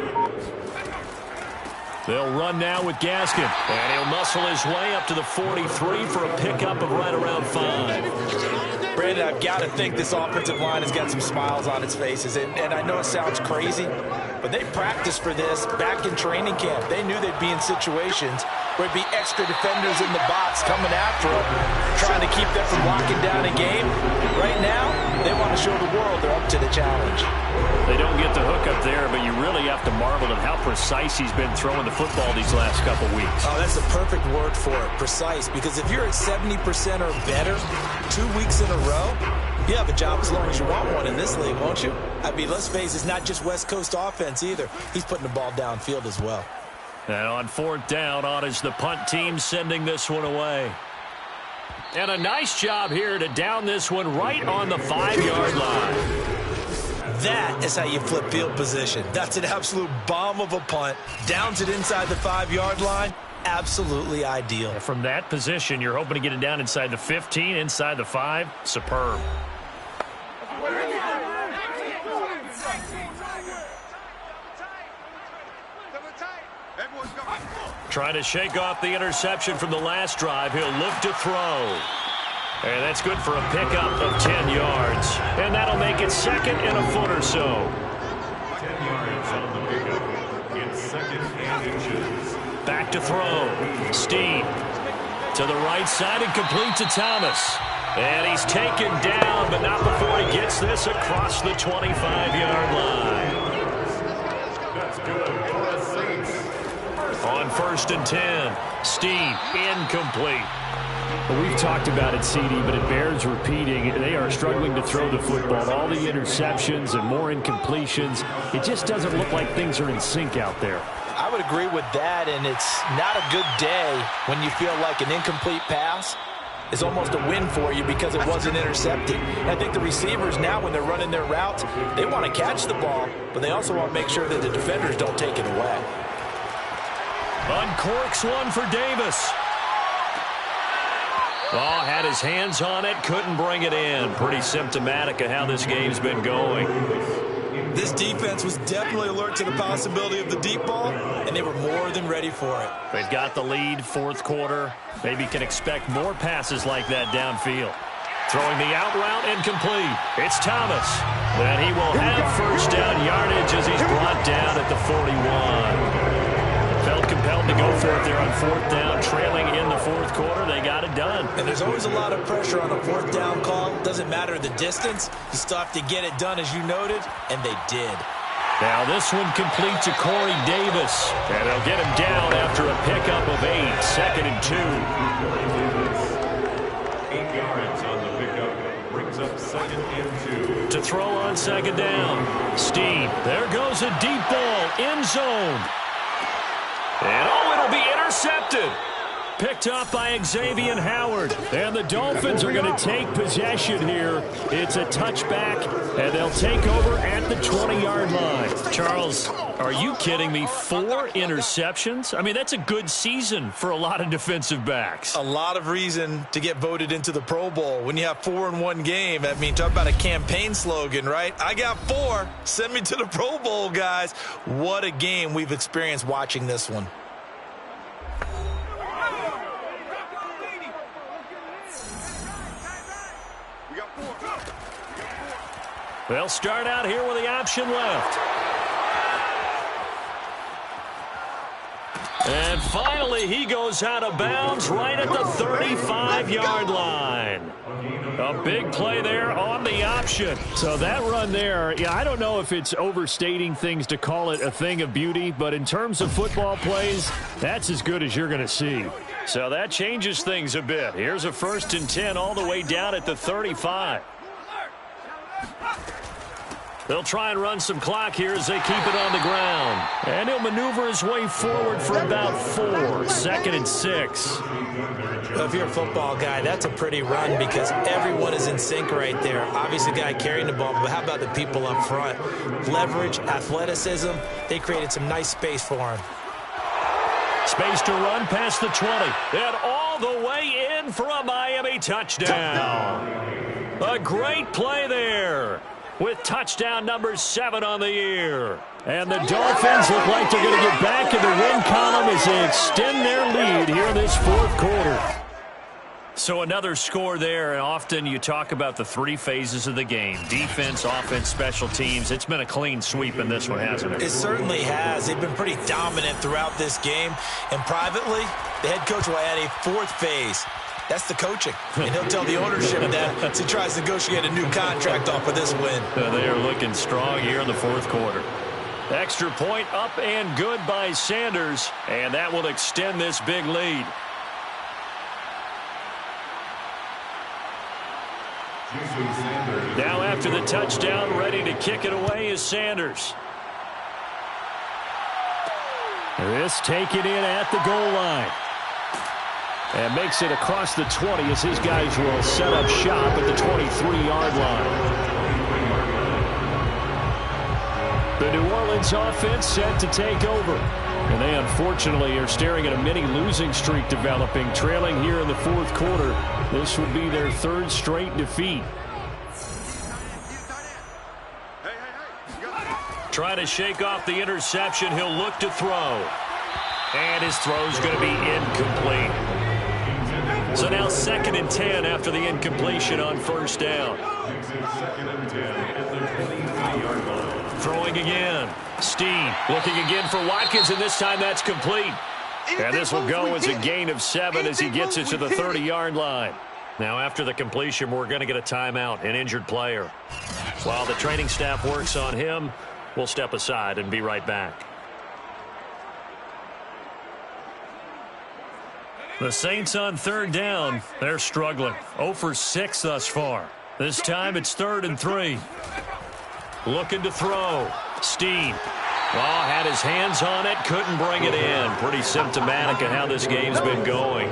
They'll run now with Gaskin. And he'll muscle his way up to the 43 for a pickup of right around 5. Brandon, I've got to think this offensive line has got some smiles on its faces. And I know it sounds crazy, but they practiced for this back in training camp. They knew they'd be in situations where it'd be extra defenders in the box coming after them, trying to keep them from locking down a game. Right now, they want to show the world they're up to the challenge. They don't get the hook up there, but you really have to marvel at how precise he's been throwing the football these last couple weeks. Oh, that's the perfect word for it, precise. Because if you're at 70% or better 2 weeks in a row, you have a job as long as you want one in this league, won't you? I mean, let's face it, it's not just West Coast offense either. He's putting the ball downfield as well. And on fourth down, on is the punt team sending this one away. And a nice job here to down this one right on the 5-yard line. That is how you flip field position. That's an absolute bomb of a punt. Downs it inside the 5-yard line. Absolutely ideal. And from that position, you're hoping to get it down inside the 15, inside the 5. Superb. Trying to shake off the interception from the last drive. He'll look to throw. And that's good for a pickup of 10 yards. And that'll make it 2nd and a foot or so. 10 yards on the pickup. It's 2nd and inches. Back to throw. Steen to the right side and complete to Thomas. And he's taken down, but not before he gets this across the 25-yard line. That's good for a Saints. On 1st and 10, Steen incomplete. Well, we've talked about it, CD, but it bears repeating. They are struggling to throw the football. All the interceptions and more incompletions. It just doesn't look like things are in sync out there. I would agree with that, and it's not a good day when you feel like an incomplete pass is almost a win for you because it wasn't intercepted. And I think the receivers now, when they're running their routes, they want to catch the ball, but they also want to make sure that the defenders don't take it away. Uncorks one for Davis. Oh, had his hands on it, couldn't bring it in. Pretty symptomatic of how this game's been going. This defense was definitely alert to the possibility of the deep ball, and they were more than ready for it. They've got the lead, fourth quarter. Maybe can expect more passes like that downfield. Throwing the out route incomplete. It's Thomas. And he will have first down yardage as he's brought down at the 41. Felt compelled to go for it there on fourth down, trailing in the fourth quarter. They got it done. And there's always a lot of pressure on a fourth down call. Doesn't matter the distance. You still have to get it done, as you noted, and they did. Now this one complete to Corey Davis. And they'll get him down after a pickup of 8, 2nd and 2. 8 yards on the pickup. Brings up 2nd and 2. To throw on 2nd down. Steen. There goes a deep ball. End zone. And it'll be intercepted. Picked up by Xavier Howard. And the Dolphins are going to take possession here. It's a touchback, and they'll take over at the 20-yard line. Charles, are you kidding me? 4 interceptions? I mean, that's a good season for a lot of defensive backs. A lot of reason to get voted into the Pro Bowl. When you have 4 in one game, I mean, talk about a campaign slogan, right? I got 4. Send me to the Pro Bowl, guys. What a game we've experienced watching this one. They'll start out here with the option left. And finally, he goes out of bounds right at the 35-yard line. A big play there on the option. So that run there, yeah, I don't know if it's overstating things to call it a thing of beauty, but in terms of football plays, that's as good as you're going to see. So that changes things a bit. Here's a 1st and 10 all the way down at the 35. They'll try and run some clock here as they keep it on the ground. And he'll maneuver his way forward for about 4. 2nd and 6. Well, if you're a football guy, that's a pretty run because everyone is in sync right there. Obviously, the guy carrying the ball, but how about the people up front? Leverage, athleticism, they created some nice space for him. Space to run past the 20. And all the way in for a Miami touchdown. A great play there, with touchdown number 7 on the year. And the Dolphins look like they're going to get back in the win column as they extend their lead here in this 4th quarter. So another score there, and often you talk about the 3 phases of the game. Defense, offense, special teams. It's been a clean sweep in this one, hasn't it? It certainly has. They've been pretty dominant throughout this game. And privately, the head coach will add a 4th phase. That's the coaching. And he'll tell the ownership that as he tries to negotiate a new contract off of this win. They are looking strong here in the 4th quarter. Extra point up and good by Sanders. And that will extend this big lead. Now after the touchdown, ready to kick it away is Sanders. This taken in at the goal line. And makes it across the 20 as his guys will set up shop at the 23-yard line. The New Orleans offense set to take over. And they unfortunately are staring at a mini losing streak developing, trailing here in the 4th quarter. This would be their 3rd straight defeat. Trying to shake off the interception. He'll look to throw. And his throw's going to be incomplete. So now 2nd and 10 after the incompletion on 1st down. 2nd and 10 at the 23-yard line. Throwing again. Steen looking again for Watkins, and this time that's complete. And this will go as a gain of 7 as he gets it to the 30-yard line. Now after the completion, we're going to get a timeout, an injured player. While the training staff works on him, we'll step aside and be right back. The Saints on 3rd down. They're struggling. 0 for 6 thus far. This time it's 3rd and 3. Looking to throw. Steen. Oh, had his hands on it. Couldn't bring it in. Pretty symptomatic of how this game's been going.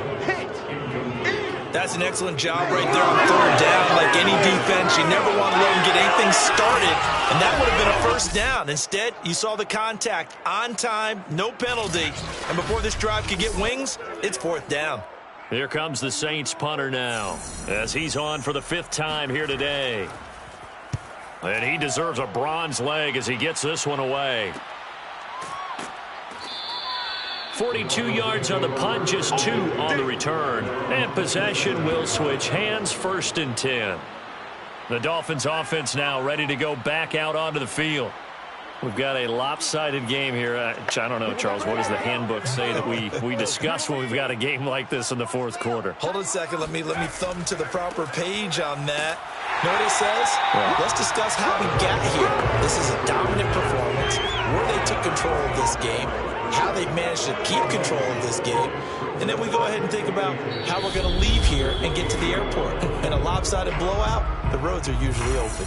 That's an excellent job right there on 3rd down. Like any defense, you never want to let them get anything started. And that would have been a 1st down. Instead, you saw the contact on time, no penalty. And before this drive could get wings, it's 4th down. Here comes the Saints punter now, as he's on for the 5th time here today. And he deserves a bronze leg as he gets this one away. 42 yards on the punt, just 2 on the return. And possession will switch hands, 1st and 10. The Dolphins offense now ready to go back out onto the field. We've got a lopsided game here. I don't know, Charles, what does the handbook say that we discuss when we've got a game like this in the 4th quarter? Hold on a second. Let me thumb to the proper page on that. Know what it says? Yeah. Let's discuss how we got here. This is a dominant performance, where they took control of this game, how they've managed to keep control of this game, and then we go ahead and think about how we're going to leave here and get to the airport. In a lopsided blowout, the roads are usually open.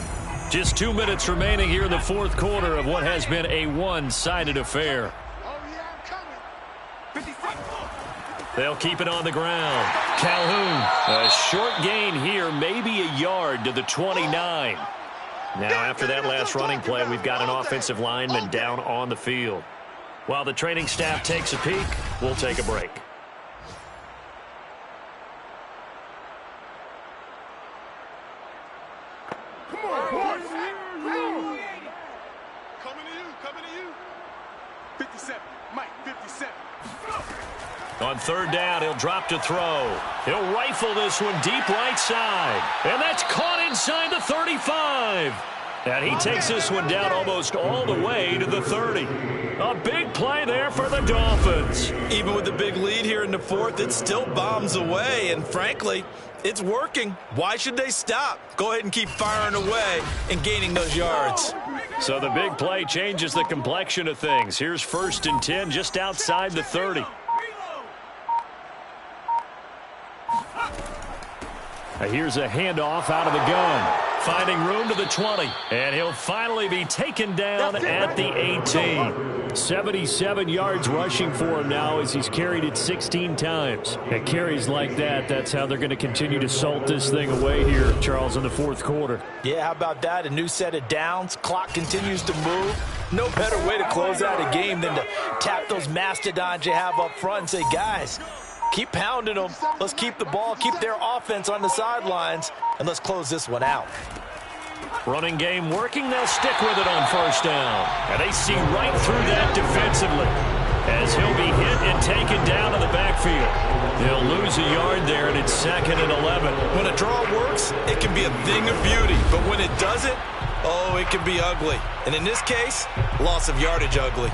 Just 2 minutes remaining here in the 4th quarter of what has been a one-sided affair. They'll keep it on the ground. Calhoun, a short gain here, maybe a yard to the 29. Now after that last running play, we've got an offensive lineman down on the field. While the training staff takes a peek, we'll take a break. On 3rd down, he'll drop to throw. He'll rifle this one deep right side. And that's caught inside the 35. And he takes this one down almost all the way to the 30. A big play there for the Dolphins. Even with the big lead here in the 4th, it still bombs away. And frankly, it's working. Why should they stop? Go ahead and keep firing away and gaining those yards. So the big play changes the complexion of things. Here's 1st and 10 just outside the 30. Here's a handoff out of the gun. finding room to the 20. And he'll finally be taken down at the 18. 77 yards rushing for him now as he's carried it 16 times. At carries like that, that's how they're going to continue to salt this thing away here, Charles, in the fourth quarter. Yeah, how about that? A new set of downs. Clock continues to move. No better way to close out a game than to tap those mastodons you have up front and say, guys, keep pounding them. Let's keep the ball, keep their offense on the sidelines, and let's close this one out. Running game working. They'll stick with it on first down. And they see right through that defensively as he'll be hit and taken down in the backfield. They'll lose a yard there, and it's 2nd and 11. When a draw works, it can be a thing of beauty. But when it doesn't, oh, it can be ugly. And in this case, loss of yardage ugly.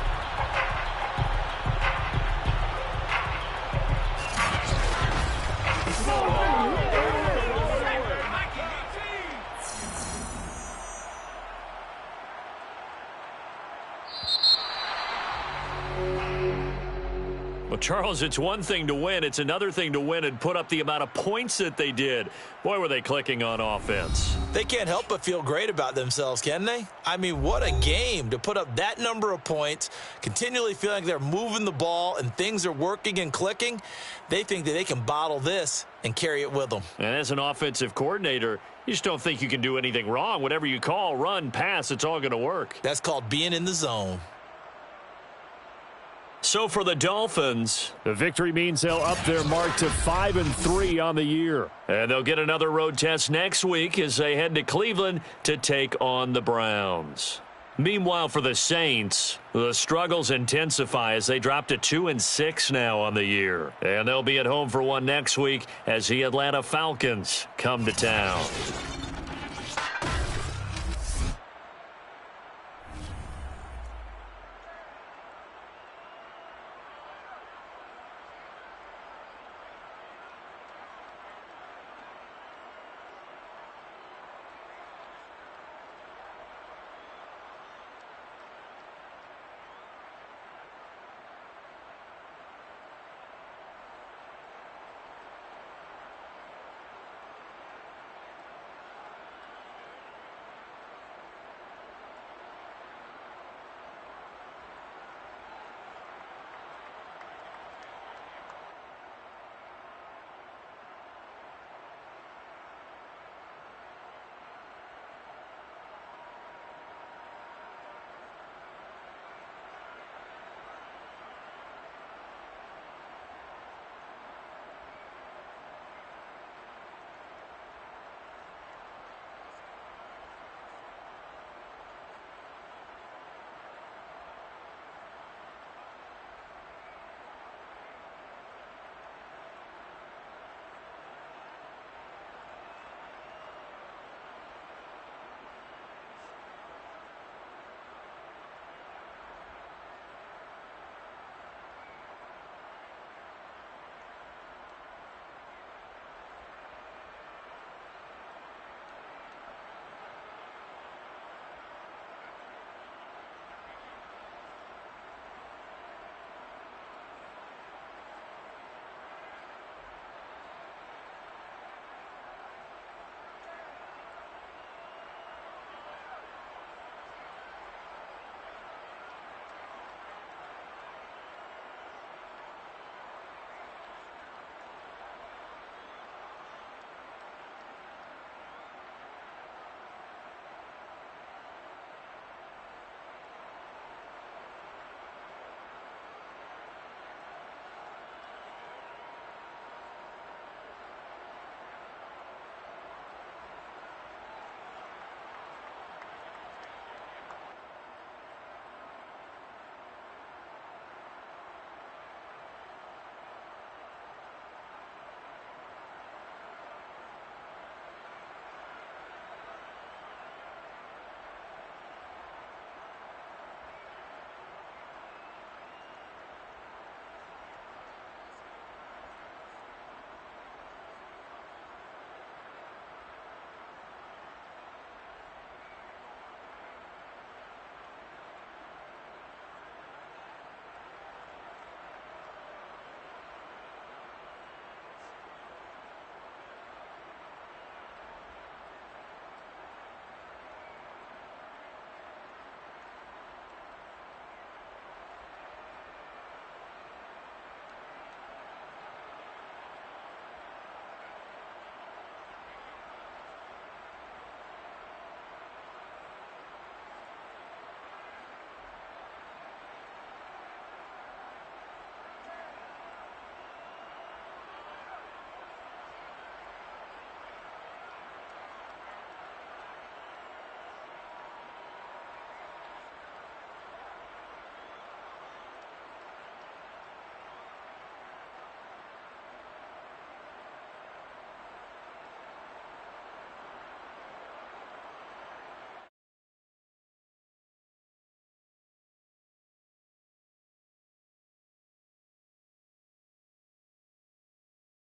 Well, Charles, it's one thing to win. It's another thing to win and put up the amount of points that they did. Boy, were they clicking on offense. They can't help but feel great about themselves, can they? I mean, what a game to put up that number of points, continually feeling like they're moving the ball and things are working and clicking. They think that they can bottle this and carry it with them. And as an offensive coordinator, you just don't think you can do anything wrong. Whatever you call, run, pass, it's all going to work. That's called being in the zone. So for the Dolphins, the victory means they'll up their mark to 5-3 on the year. And they'll get another road test next week as they head to Cleveland to take on the Browns. Meanwhile, for the Saints, the struggles intensify as they drop to 2-6 now on the year. And they'll be at home for one next week as the Atlanta Falcons come to town.